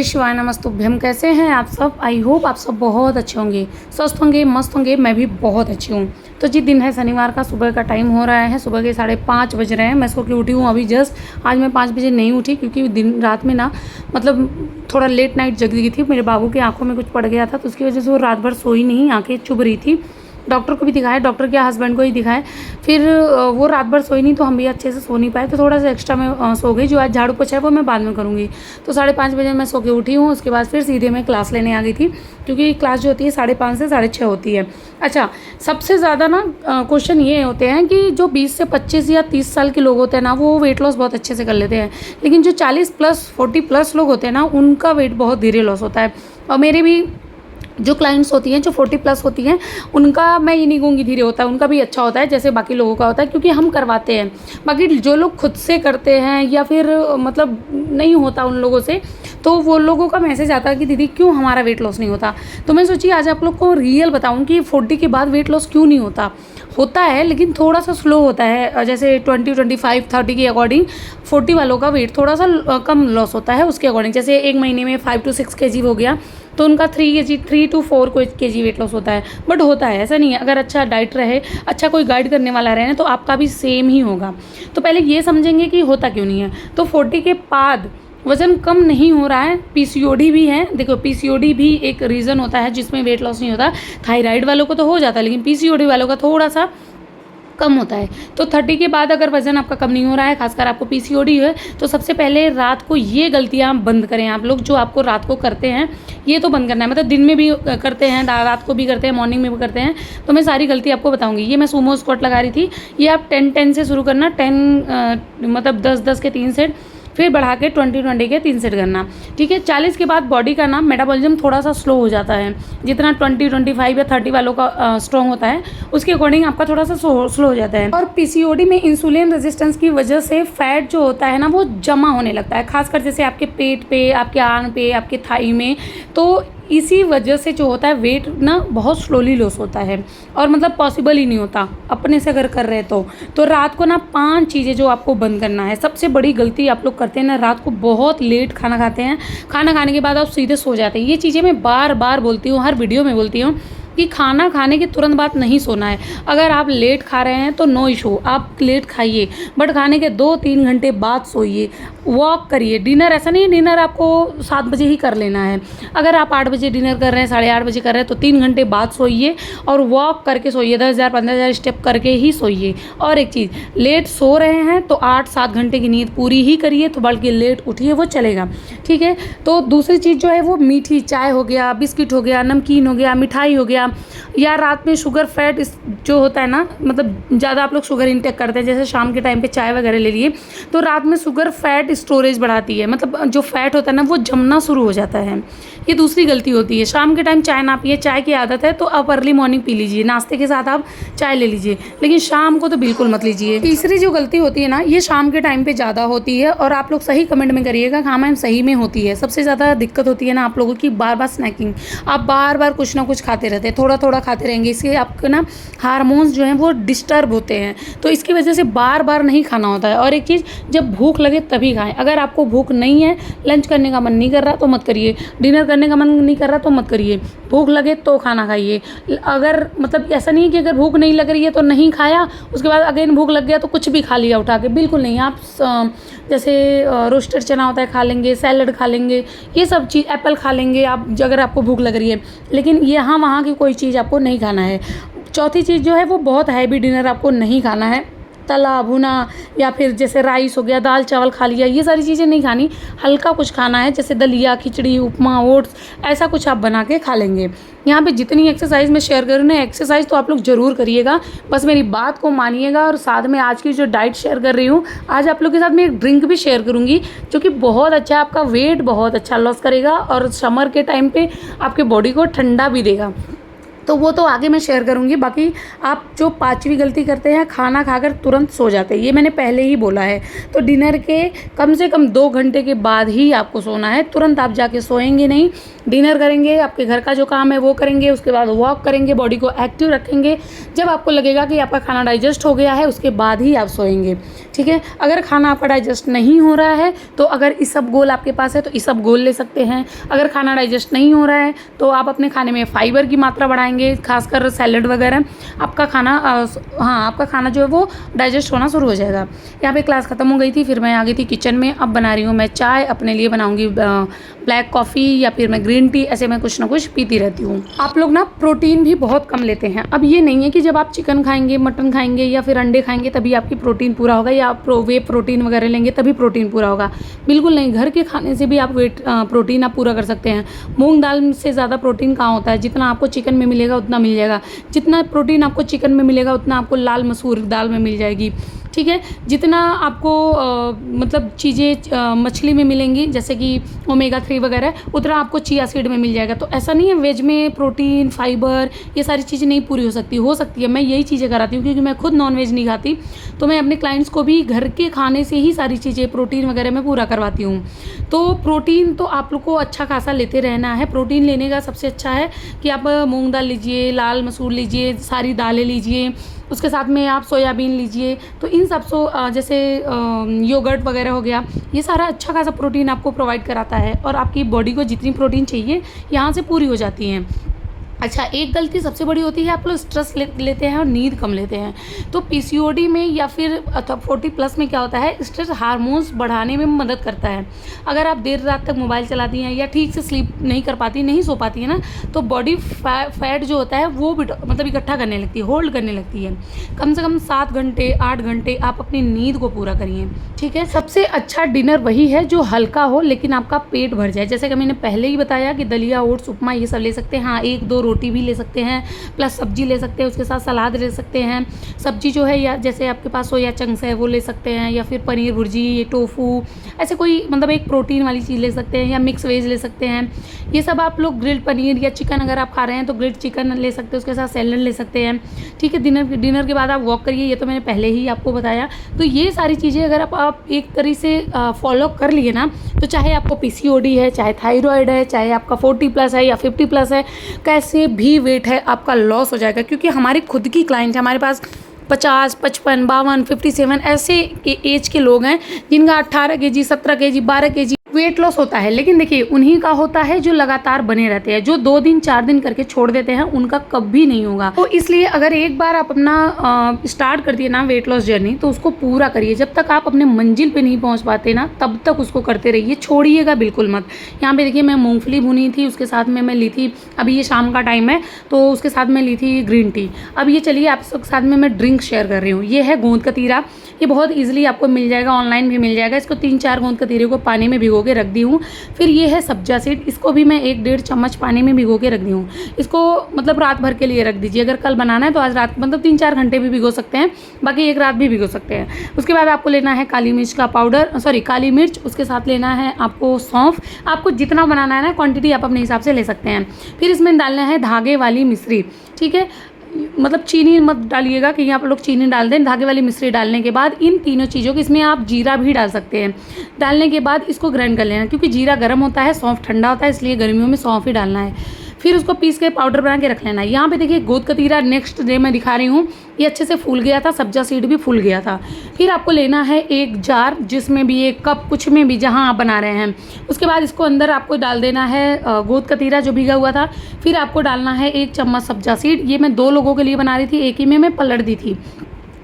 श्री शिवाय नमस्तुभ्यम। कैसे हैं आप सब? आई होप आप सब बहुत अच्छे होंगे, स्वस्थ होंगे, मस्त होंगे। मैं भी बहुत अच्छी हूँ। तो जी दिन है शनिवार का, सुबह का टाइम हो रहा है, सुबह के 5:30 बज रहे हैं। मैं सो के उठी हूँ अभी जस्ट। आज मैं 5 बजे नहीं उठी क्योंकि दिन रात में ना मतलब थोड़ा लेट नाइट जग गई थी। मेरे बाबू की आंखों में कुछ पड़ गया था तो उसकी वजह से वो रात भर सोई नहीं, आंखें चुभ रही थी। डॉक्टर को भी दिखाया, डॉक्टर के हस्बैंड को ही दिखाया। फिर वो रात भर सोई नहीं तो हम भी अच्छे से सो नहीं पाए, तो थोड़ा सा एक्स्ट्रा मैं सो गई। जो आज झाड़ू पोछा है वो मैं बाद में करूँगी। तो 5:30 बजे मैं सो के उठी हूँ। उसके बाद फिर सीधे मैं क्लास लेने आ गई थी क्योंकि क्लास जो होती है 5:30 से 6:30 होती है। अच्छा, सबसे ज़्यादा ना क्वेश्चन ये होते हैं कि जो 20 से 25 या 30 साल के लोग होते हैं ना, वो वेट लॉस बहुत अच्छे से कर लेते हैं, लेकिन जो 40+ 40+ लोग होते हैं ना, उनका वेट बहुत धीरे लॉस होता है। और मेरे भी जो क्लाइंट्स होती हैं जो 40+ होती हैं, उनका मैं ये नहीं कहूँगी धीरे होता है, उनका भी अच्छा होता है जैसे बाकी लोगों का होता है, क्योंकि हम करवाते हैं। बाकी जो लोग खुद से करते हैं या फिर मतलब नहीं होता उन लोगों से, तो वो लोगों का मैसेज आता है कि दीदी क्यों हमारा वेट लॉस नहीं होता। तो मैं सोची आज आप लोग को रियल बताऊँ कि 40 के बाद वेट लॉस क्यों नहीं होता है, लेकिन थोड़ा सा स्लो होता है। जैसे 20, 25, 30 के अकॉर्डिंग 40 वालों का वेट थोड़ा सा कम लॉस होता है उसके अकॉर्डिंग। जैसे एक महीने में 5 to 6 kg हो गया तो उनका 3 to 4 kg वेट लॉस होता है। बट होता है, ऐसा नहीं है। अगर अच्छा डाइट रहे, अच्छा कोई गाइड करने वाला रहे तो आपका भी सेम ही होगा। तो पहले ये समझेंगे कि होता क्यों नहीं है। तो 40 के बाद वज़न कम नहीं हो रहा है, पीसीओडी भी है। देखो, पीसीओडी भी एक रीज़न होता है जिसमें वेट लॉस नहीं होता। थायराइड वालों को तो हो जाता है, लेकिन पीसीओडी वालों का थोड़ा सा कम होता है। तो 30 के बाद अगर वज़न आपका कम नहीं हो रहा है, खासकर आपको पीसीओडी है, तो सबसे पहले रात को ये गलतियाँ बंद करें आप लोग, जो आपको रात को करते हैं ये तो बंद करना है। मतलब दिन में भी करते हैं, रात को भी करते हैं, मॉर्निंग में भी करते हैं। तो मैं सारी गलती आपको बताऊंगी। ये मैं सुमो स्क्वाट लगा रही थी, ये आप 10-10 से शुरू करना। 10 मतलब 10-10 के 3 सेट, फिर बढ़ा के 20-20 के 3 सेट करना, ठीक है। 40 के बाद बॉडी का ना मेटाबॉलिज्म थोड़ा सा स्लो हो जाता है। जितना 20, 25 या 30 वालों का स्ट्रॉन्ग होता है, उसके अकॉर्डिंग आपका थोड़ा सा स्लो हो जाता है। और पीसीओडी में इंसुलिन रेजिस्टेंस की वजह से फैट जो होता है ना, वो जमा होने लगता है, खासकर जैसे आपके पेट पे, आपके आर्म पे, आपके थाई में। तो इसी वजह से जो होता है वेट ना बहुत स्लोली लॉस होता है, और मतलब पॉसिबल ही नहीं होता अपने से अगर कर रहे तो रात को ना 5 चीज़ें जो आपको बंद करना है। सबसे बड़ी गलती आप लोग करते हैं ना, रात को बहुत लेट खाना खाते हैं। खाना खाने के बाद आप सीधे सो जाते हैं। ये चीज़ें मैं बार बार बोलती हूँ, हर वीडियो में बोलती हूँ कि खाना खाने के तुरंत बाद नहीं सोना है। अगर आप लेट खा रहे हैं तो नो इशू, आप लेट खाइए, बट खाने के 2-3 घंटे बाद सोइए। वॉक करिए। डिनर ऐसा नहीं है डिनर आपको 7 बजे ही कर लेना है। अगर आप 8 बजे डिनर कर रहे हैं, 8:30 बजे कर रहे हैं, तो 3 घंटे बाद सोइए और वॉक करके सोइए। 10,000 15,000 स्टेप करके ही सोइए। और एक चीज़, लेट सो रहे हैं तो 8-7 घंटे की नींद पूरी ही करिए, तो बल्कि लेट उठिए, वो चलेगा, ठीक है। तो दूसरी चीज़ जो है वो मीठी चाय हो गया, बिस्किट हो गया, नमकीन हो गया, मिठाई हो गया, या रात में शुगर फैट जो होता है ना, मतलब ज़्यादा आप लोग शुगर इंटेक करते हैं, जैसे शाम के टाइम पे चाय वगैरह ले लिए, तो रात में शुगर फैट स्टोरेज बढ़ाती है। मतलब जो फैट होता है ना, वो जमना शुरू हो जाता है। ये दूसरी गलती होती है। शाम के टाइम चाय ना पिए, चाय की आदत है तो आप अर्ली मॉर्निंग पी लीजिए, नाश्ते के साथ आप चाय ले लीजिए, लेकिन शाम को तो बिल्कुल मत लीजिए। तीसरी जो गलती होती है ना, ये शाम के टाइम पे ज़्यादा होती है, और आप लोग सही कमेंट में करिएगा, हाँ मैम सही में होती है। सबसे ज़्यादा दिक्कत होती है ना आप लोगों की बार बार स्नैकिंग। आप बार बार कुछ ना कुछ खाते रहते हैं, थोड़ा थोड़ा खाते रहेंगे, इससे आपके ना हार्मोन्स जो हैं वो डिस्टर्ब होते हैं, तो इसकी वजह से बार बार नहीं खाना होता है। और एक चीज़, जब भूख लगे तभी खाएं। अगर आपको भूख नहीं है, लंच करने का मन नहीं कर रहा तो मत करिए, डिनर करने का मन नहीं कर रहा तो मत करिए, भूख लगे तो खाना खाइए। अगर मतलब ऐसा नहीं है कि अगर भूख नहीं लग रही है तो नहीं खाया, उसके बाद अगेन भूख लग गया तो कुछ भी खा लिया उठा के, बिल्कुल नहीं। आप जैसे रोस्टेड चना होता है खा लेंगे, सैलड खा लेंगे, ये सब चीज़, एप्पल खा लेंगे आप अगर आपको भूख लग रही है, लेकिन यहाँ वहाँ की कोई चीज़ आपको नहीं खाना है। चौथी चीज़ जो है वो बहुत हैवी डिनर आपको नहीं खाना है, तला भुना या फिर जैसे राइस हो गया, दाल चावल खा लिया, ये सारी चीज़ें नहीं खानी। हल्का कुछ खाना है, जैसे दलिया, खिचड़ी, उपमा, ओट्स, ऐसा कुछ आप बना के खा लेंगे। यहाँ पे जितनी एक्सरसाइज मैं शेयर कर रही हूँ ना, एक्सरसाइज तो आप लोग ज़रूर करिएगा, बस मेरी बात को मानिएगा। और साथ में आज की जो डाइट शेयर कर रही हूँ, आज आप लोग के साथ मैं एक ड्रिंक भी शेयर करूँगी जो कि बहुत अच्छा है, आपका वेट बहुत अच्छा लॉस करेगा और समर के टाइम पे आपके बॉडी को ठंडा भी देगा। तो वो तो आगे मैं शेयर करूँगी। बाकी आप जो 5वीं गलती करते हैं, खाना खाकर तुरंत सो जाते हैं, ये मैंने पहले ही बोला है। तो डिनर के कम से कम 2 घंटे के बाद ही आपको सोना है, तुरंत आप जाके सोएंगे नहीं। डिनर करेंगे, आपके घर का जो काम है वो करेंगे, उसके बाद वॉक करेंगे, बॉडी को एक्टिव रखेंगे। जब आपको लगेगा कि आपका खाना डाइजेस्ट हो गया है, उसके बाद ही आप सोएंगे, ठीक है। अगर खाना आपका डाइजेस्ट नहीं हो रहा है तो अगर इसबगोल आपके पास है तो इसबगोल ले सकते हैं। अगर खाना डाइजेस्ट नहीं हो रहा है तो आप अपने खाने में फाइबर की मात्रा बढ़ाएंगे, खासकर सैलड वगैरह। आपका खाना आपका खाना जो है वो डाइजेस्ट होना शुरू हो जाएगा। यहाँ पे क्लास ख़त्म हो गई थी, फिर मैं आ गई थी किचन में। अब बना रही हूँ मैं चाय, अपने लिए बनाऊँगी ब्लैक कॉफ़ी या फिर मैं ग्रीन टी, ऐसे मैं कुछ ना कुछ पीती रहती हूँ। आप लोग ना प्रोटीन भी बहुत कम लेते हैं। अब ये नहीं है कि जब आप चिकन खाएंगे, मटन खाएंगे या फिर अंडे खाएंगे तभी आपकी प्रोटीन पूरा होगा, या आप वे प्रोटीन वगैरह लेंगे तभी प्रोटीन पूरा होगा। बिल्कुल नहीं, घर के खाने से भी आप प्रोटीन आप पूरा कर सकते हैं। मूंग दाल से ज़्यादा प्रोटीन कहाँ होता है? जितना आपको चिकन में मिलेगा उतना मिल जाएगा। जितना प्रोटीन आपको चिकन में मिलेगा उतना आपको लाल मसूर दाल में मिल जाएगी, ठीक है। जितना आपको मतलब चीज़ें मछली में मिलेंगी जैसे कि ओमेगा 3 वगैरह, उतना आपको चिया सीड में मिल जाएगा। तो ऐसा नहीं है वेज में प्रोटीन, फाइबर ये सारी चीज़ें नहीं पूरी हो सकती है। मैं यही चीज़ें कराती हूँ क्योंकि मैं खुद नॉन वेज नहीं खाती, तो मैं अपने क्लाइंट्स को भी घर के खाने से ही सारी चीज़ें प्रोटीन वगैरह मैं पूरा करवाती हूँ। तो प्रोटीन तो आप लोग को अच्छा खासा लेते रहना है। प्रोटीन लेने का सबसे अच्छा है कि आप मूँग दाल लीजिए, लाल मसूर लीजिए, सारी दालें लीजिए, उसके साथ में आप सोयाबीन लीजिए। तो इन सब जैसे योगर्ट वगैरह हो गया, ये सारा अच्छा खासा प्रोटीन आपको प्रोवाइड कराता है और आपकी बॉडी को जितनी प्रोटीन चाहिए यहाँ से पूरी हो जाती हैं। अच्छा, एक गलती सबसे बड़ी होती है, आप लोग स्ट्रेस लेते हैं और नींद कम लेते हैं। तो पीसीओडी में या फिर 40+ में क्या होता है, स्ट्रेस हार्मोन्स बढ़ाने में मदद करता है। अगर आप देर रात तक मोबाइल चलाती हैं या ठीक से स्लीप नहीं कर पाती, नहीं सो पाती है ना, तो बॉडी फैट जो होता है वो मतलब इकट्ठा करने लगती है, होल्ड करने लगती है। कम से कम 7 घंटे 8 घंटे आप अपनी नींद को पूरा करिए, ठीक है। सबसे अच्छा डिनर वही है जो हल्का हो लेकिन आपका पेट भर जाए। जैसे कि मैंने पहले ही बताया कि दलिया, ओट्स, उपमा ये सब ले सकते हैं। हाँ, 1-2 रोटी भी ले सकते हैं, प्लस सब्जी ले सकते हैं, उसके साथ सलाद ले सकते हैं। सब्जी जो है या जैसे आपके पास सोया चंक्स है वो ले सकते हैं, या फिर पनीर भुर्जी, टोफू, ऐसे कोई मतलब एक प्रोटीन वाली चीज़ ले सकते हैं, या मिक्स वेज ले सकते हैं। ये सब आप लोग ग्रिल्ड पनीर या चिकन अगर आप खा रहे हैं तो ग्रिल्ड चिकन ले सकते हैं, उसके साथ सैलड ले सकते हैं, ठीक है। डिनर के बाद आप वॉक करिए, ये तो मैंने पहले ही आपको बताया। तो ये सारी चीज़ें अगर आप एक तरह से फॉलो कर लिए ना, तो चाहे आपको पीसीओडी है, चाहे थायराइड है, चाहे आपका 40+ है या 50+ है, कैसे भी वेट है आपका लॉस हो जाएगा। क्योंकि हमारी खुद की क्लाइंट है, हमारे पास 50, 55, 52, 57 ऐसे एज के लोग हैं जिनका 18 kg, 17 kg, 12 kg weight loss होता है। लेकिन देखिए, उन्हीं का होता है जो लगातार बने रहते हैं। जो 2 दिन 4 दिन करके छोड़ देते हैं उनका कभी नहीं होगा। तो इसलिए अगर एक बार आप अपना स्टार्ट कर दिए ना वेट लॉस जर्नी, तो उसको पूरा करिए। जब तक आप अपने मंजिल पे नहीं पहुंच पाते ना, तब तक उसको करते रहिए, छोड़िएगा बिल्कुल मत। यहाँ पे देखिए, मैं मूंगफली भुनी थी, उसके साथ में मैं ली थी, अभी ये शाम का टाइम है तो उसके साथ में ली थी ग्रीन टी। अब ये चलिए आप सबके साथ में मैं ड्रिंक शेयर कर रही हूँ। ये है गोंद कतीरा, ये बहुत ईजिली आपको मिल जाएगा, ऑनलाइन भी मिल जाएगा। इसको 3-4 गोंद कतीरे को पानी में भिगो के रख दी हूँ। फिर ये है सब्जा सीड, इसको भी मैं 1-1.5 चम्मच पानी में भिगो के रख दी हूँ। इसको मतलब रात भर के लिए रख दीजिए। अगर कल बनाना है तो आज रात, मतलब 3-4 घंटे भी भिगो सकते हैं, बाकी एक रात भी भिगो सकते हैं। उसके बाद आपको लेना है काली मिर्च का पाउडर, काली मिर्च, उसके साथ लेना है आपको सौंफ। आपको जितना बनाना है ना क्वांटिटी आप अपने हिसाब से ले सकते हैं। फिर इसमें डालना है धागे वाली मिश्री, ठीक है। मतलब चीनी मत डालिएगा कि आप लोग चीनी डाल दें। धागे वाली मिश्री डालने के बाद इन तीनों चीज़ों को, इसमें आप जीरा भी डाल सकते हैं। डालने के बाद इसको ग्राइंड कर लेना, क्योंकि जीरा गर्म होता है, सौंफ ठंडा होता है, इसलिए गर्मियों में सौंफ ही डालना है। फिर उसको पीस के पाउडर बना के रख लेना है। यहाँ पे देखिए गोंद कतीरा नेक्स्ट डे मैं दिखा रही हूँ, ये अच्छे से फूल गया था, सब्जा सीड भी फूल गया था। फिर आपको लेना है एक जार, जिसमें भी एक कप, कुछ में भी जहाँ आप बना रहे हैं। उसके बाद इसको अंदर आपको डाल देना है गोंद कतीरा जो भीगा हुआ था। फिर आपको डालना है 1 चम्मच सब्जा सीड। ये मैं 2 लोगों के लिए बना रही थी, एक ही में मैं पलट दी थी।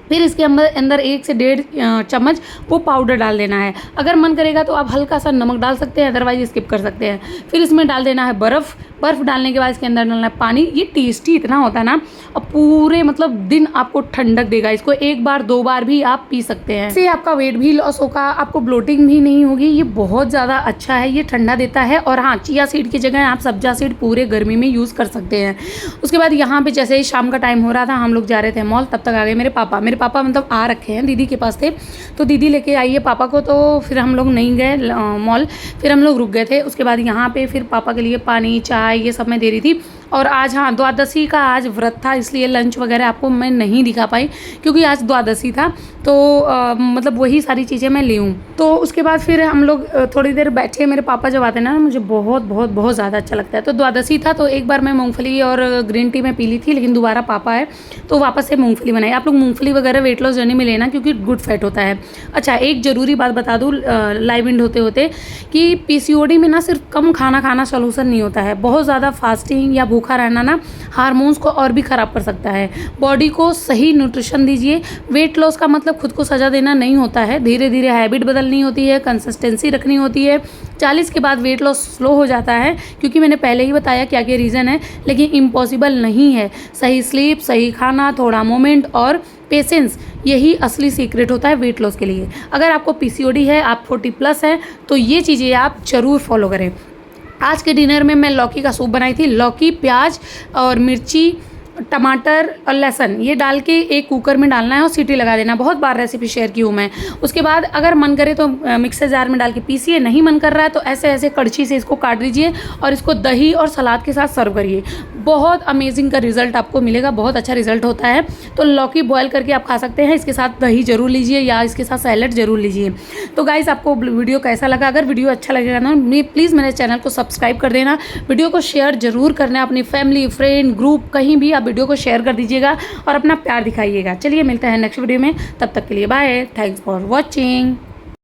फिर इसके अंदर 1 से 1.5 चम्मच वो पाउडर डाल देना है। अगर मन करेगा तो आप हल्का सा नमक डाल सकते हैं, अदरवाइज स्किप कर सकते हैं। फिर इसमें डाल देना है बर्फ़ डालने के बाद इसके अंदर डालना है पानी। ये टेस्टी इतना होता है ना, और पूरे मतलब दिन आपको ठंडक देगा। इसको 1 बार 2 बार भी आप पी सकते हैं। इससे आपका वेट भी लॉस होगा, आपको ब्लोटिंग भी नहीं होगी। ये बहुत ज़्यादा अच्छा है, ये ठंडा देता है। और हाँ, चिया सीड की जगह आप सब्जा सीड पूरे गर्मी में यूज़ कर सकते हैं। उसके बाद यहाँ पे जैसे ही शाम का टाइम हो रहा था, हम लोग जा रहे थे मॉल, तब तक आ गए मेरे पापा मतलब आ रखे हैं, दीदी के पास थे, तो दीदी लेके आई है पापा को। तो फिर हम लोग नहीं गए मॉल, फिर हम लोग रुक गए थे। उसके बाद यहाँ पे फिर पापा के लिए पानी, चाय ये सब मैं दे रही थी। और आज हाँ द्वादशी का आज व्रत था, इसलिए लंच वगैरह आपको मैं नहीं दिखा पाई क्योंकि आज द्वादशी था। तो मतलब वही सारी चीज़ें मैं ली हूँ। तो उसके बाद फिर हम लोग थोड़ी देर बैठे। मेरे पापा जब आते हैं ना मुझे बहुत बहुत बहुत ज़्यादा अच्छा लगता है। तो द्वादशी था तो एक बार मैं मूँगफली और ग्रीन टी में पी ली थी, लेकिन दोबारा पापा है तो वापस से मूँगफली बनाई। आप लोग मूँगफली वगैरह वेट लॉस जर्नी में लेना क्योंकि गुड फैट होता है। अच्छा एक ज़रूरी बात बता दूँ लाइव एंड होते होते कि पीसीओडी में ना सिर्फ कम खाना खाना सोल्यूशन नहीं होता है। बहुत ज़्यादा फास्टिंग या भूखा रहना ना हार्मोन्स को और भी ख़राब कर सकता है। बॉडी को सही न्यूट्रिशन दीजिए। वेट लॉस का मतलब खुद को सजा देना नहीं होता है, धीरे धीरे हैबिट बदलनी होती है, कंसिस्टेंसी रखनी होती है। 40 के बाद वेट लॉस स्लो हो जाता है क्योंकि मैंने पहले ही बताया क्या क्या रीज़न है, लेकिन इम्पॉसिबल नहीं है। सही स्लीप, सही खाना, थोड़ा मोमेंट और पेशेंस, यही असली सीक्रेट होता है वेट लॉस के लिए। अगर आपको पीसीओडी है, आप 40+ हैं, तो ये चीज़ें आप ज़रूर फॉलो करें। आज के डिनर में मैं लौकी का सूप बनाई थी। लौकी, प्याज और मिर्ची, टमाटर और लहसुन ये डाल के एक कुकर में डालना है और सीटी लगा देना। बहुत बार रेसिपी शेयर की हूँ मैं। उसके बाद अगर मन करे तो मिक्सर जार में डाल के पीसिए, नहीं मन कर रहा है तो ऐसे ऐसे कड़छी से इसको काट दीजिए और इसको दही और सलाद के साथ सर्व करिए। बहुत अमेजिंग का रिजल्ट आपको मिलेगा, बहुत अच्छा रिजल्ट होता है। तो लौकी बॉयल करके आप खा सकते हैं, इसके साथ दही जरूर लीजिए या इसके साथ सैलड जरूर लीजिए। तो गाइस आपको वीडियो कैसा लगा? अगर वीडियो अच्छा लगेगा ना प्लीज़ मेरे चैनल को सब्सक्राइब कर देना, वीडियो को शेयर जरूर करना अपनी फैमिली, फ्रेंड, ग्रुप, कहीं भी आप वीडियो को शेयर कर दीजिएगा और अपना प्यार दिखाइएगा। चलिए मिलते हैं नेक्स्ट वीडियो में, तब तक के लिए बाय, थैंक्स फॉर वॉचिंग।